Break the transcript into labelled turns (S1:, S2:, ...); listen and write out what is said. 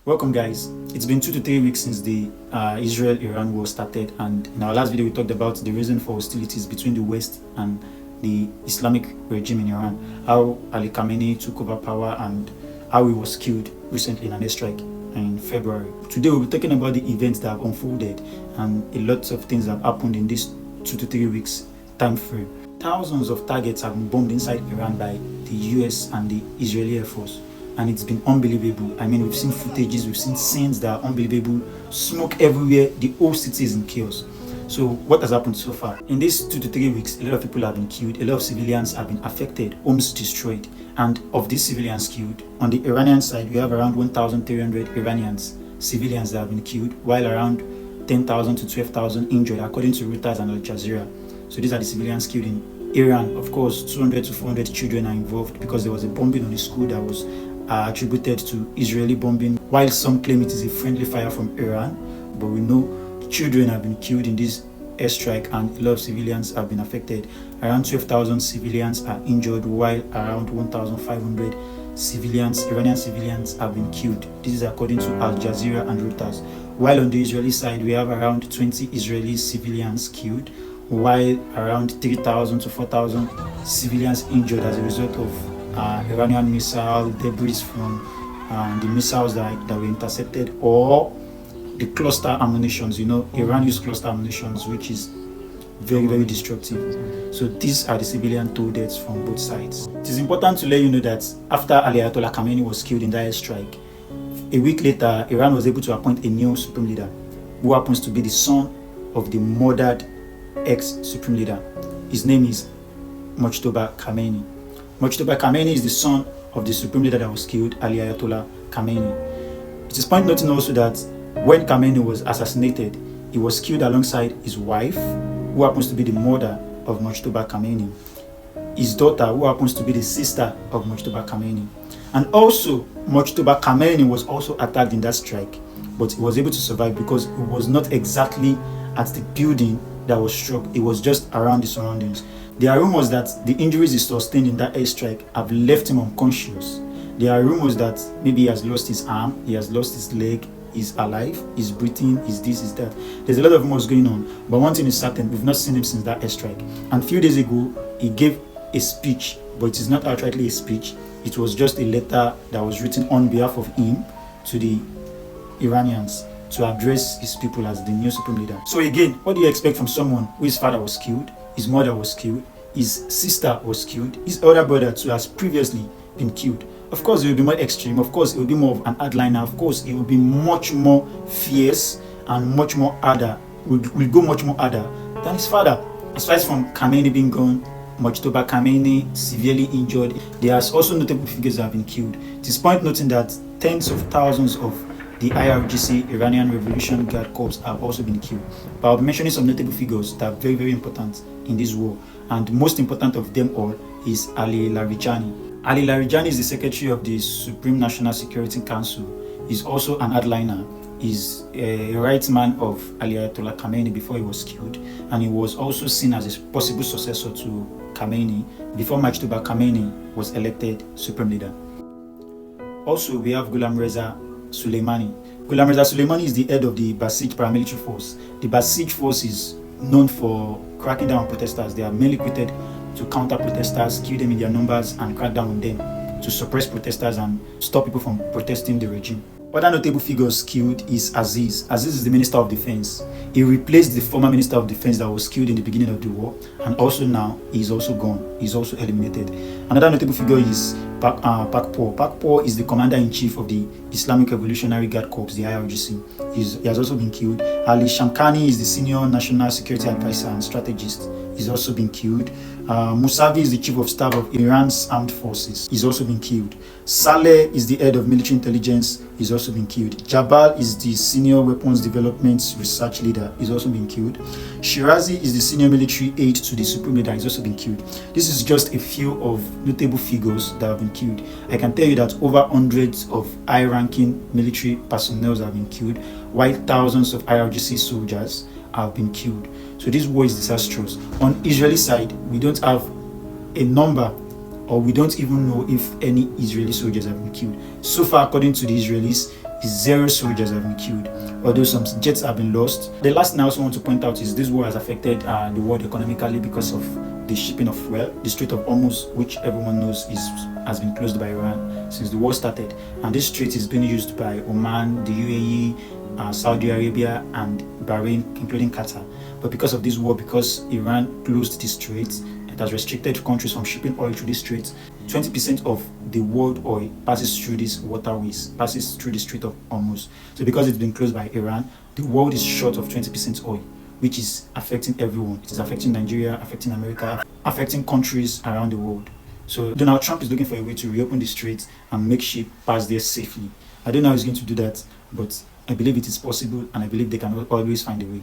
S1: Welcome guys. It's been 2 to 3 weeks since the Israel-Iran war started, and in our last video we talked about the reason for hostilities between the West and the Islamic regime in Iran, how Ali Khamenei took over power and how he was killed recently in an airstrike in February. Today we'll be talking about the events that have unfolded and a lot of things that have happened in this 2 to 3 weeks time frame. Thousands of targets have been bombed inside Iran by the US and the Israeli Air Force. And it's been unbelievable. I mean, we've seen footages, we've seen scenes that are unbelievable. Smoke everywhere, the whole city is in chaos. So what has happened so far? In these 2 to 3 weeks, a lot of people have been killed, a lot of civilians have been affected, homes destroyed. And of these civilians killed, on the Iranian side, we have around 1,300 Iranians, civilians that have been killed, while around 10,000 to 12,000 injured, according to Reuters and Al Jazeera. So these are the civilians killed in Iran. Of course, 200 to 400 children are involved because there was a bombing on a school that was attributed to Israeli bombing, while some claim it is a friendly fire from Iran. But we know children have been killed in this airstrike and a lot of civilians have been affected. Around 12,000 civilians are injured, while around 1,500 civilians, Iranian civilians, have been killed. This is according to Al Jazeera and Reuters. While on the Israeli side, we have around 20 Israeli civilians killed, while around 3,000 to 4,000 civilians injured as a result of Iranian missile debris from the missiles that were intercepted, or the cluster ammunitions. You know, Iran used cluster ammunitions, which is very destructive. So these are the civilian toll deaths from both sides. It is important to let you know that after Ali Khamenei was killed in that airstrike, a week later, Iran was able to appoint a new supreme leader, who happens to be the son of the murdered ex-supreme leader. His name is Mojtaba Khamenei. Mojtaba Khamenei is the son of the supreme leader that was killed, Ali Khamenei. It is point noting also that when Khamenei was assassinated, he was killed alongside his wife, who happens to be the mother of Mojtaba Khamenei, his daughter, who happens to be the sister of Mojtaba Khamenei. And also, Mojtaba Khamenei was also attacked in that strike, but he was able to survive because he was not exactly at the building that was struck. It was just around the surroundings. There are rumors that the injuries he sustained in that airstrike have left him unconscious. There are rumors that maybe he has lost his arm, he has lost his leg, he's alive, he's breathing, he's this, he's that. There's a lot of rumors going on, but one thing is certain, we've not seen him since that airstrike. And a few days ago, he gave a speech, but it is not outrightly a speech. It was just a letter that was written on behalf of him to the Iranians to address his people as the new supreme leader. So again, what do you expect from someone whose father was killed, his mother was killed, his sister was killed, his elder brother too has previously been killed? Of course, it will be more extreme. Of course, it will be more of an hardliner. Of course, it will be much more fierce and much more harder. Will go much more harder than his father. Aside from Khamenei being gone, Mojtaba Khamenei severely injured, there are also notable figures that have been killed. It is point noting that tens of thousands of the IRGC, Iranian Revolution Guard Corps, have also been killed. But I'll be mentioning some notable figures that are very important in this war. And most important of them all is Ali Larijani. Ali Larijani is the secretary of the Supreme National Security Council. He's also an hardliner. He's a right man of Ali Khamenei before he was killed. And he was also seen as a possible successor to Khamenei before Mojtaba Khamenei was elected supreme leader. Also, we have Ghulam Reza Soleimani. Ghulam Reza Soleimani is the head of the Basij paramilitary force. The Basij force is known for cracking down on protesters. They are mainly created to counter protesters, kill them in their numbers, and crack down on them to suppress protesters and stop people from protesting the regime. Other notable figures killed is Aziz. Aziz is the Minister of Defense. He replaced the former Minister of Defense that was killed in the beginning of the war, and also now he's also gone. He's also eliminated. Another notable figure is Pakpo. Pakpo is the Commander-in-Chief of the Islamic Revolutionary Guard Corps, the IRGC. He has also been killed. Ali Shamkhani is the Senior National Security Advisor and Strategist. He's also been killed. Mousavi is the Chief of Staff of Iran's Armed Forces. He's also been killed. Saleh is the Head of Military Intelligence. He's also been killed. Jabal is the Senior Weapons Development Research Leader. He's also been killed. Shirazi is the Senior Military Aide to the Supreme Leader. He's also been killed. This is just a few of notable figures that have been killed. I can tell you that over hundreds of high-ranking military personnel have been killed, while thousands of IRGC soldiers have been killed. So this war is disastrous. On Israeli side, we don't have a number, or we don't even know if any Israeli soldiers have been killed. So far, according to the Israelis, Zero soldiers have been killed, although some jets have been lost. The last thing I also want to point out is this war has affected the world economically because of the shipping of fuel. The Strait of Hormuz, which everyone knows has been closed by Iran since the war started, and this strait is being used by Oman, the UAE, Saudi Arabia, and Bahrain, including Qatar. But because of this war, because Iran closed this strait, it has restricted countries from shipping oil through this strait. 20% of the world oil passes through these waterways, passes through the Strait of Hormuz. So because it's been closed by Iran, the world is short of 20% oil, which is affecting everyone. It is affecting Nigeria, affecting America, affecting countries around the world. So Donald Trump is looking for a way to reopen the strait and make ship pass there safely. I don't know how he's going to do that, but I believe it is possible, and I believe they can always find a way.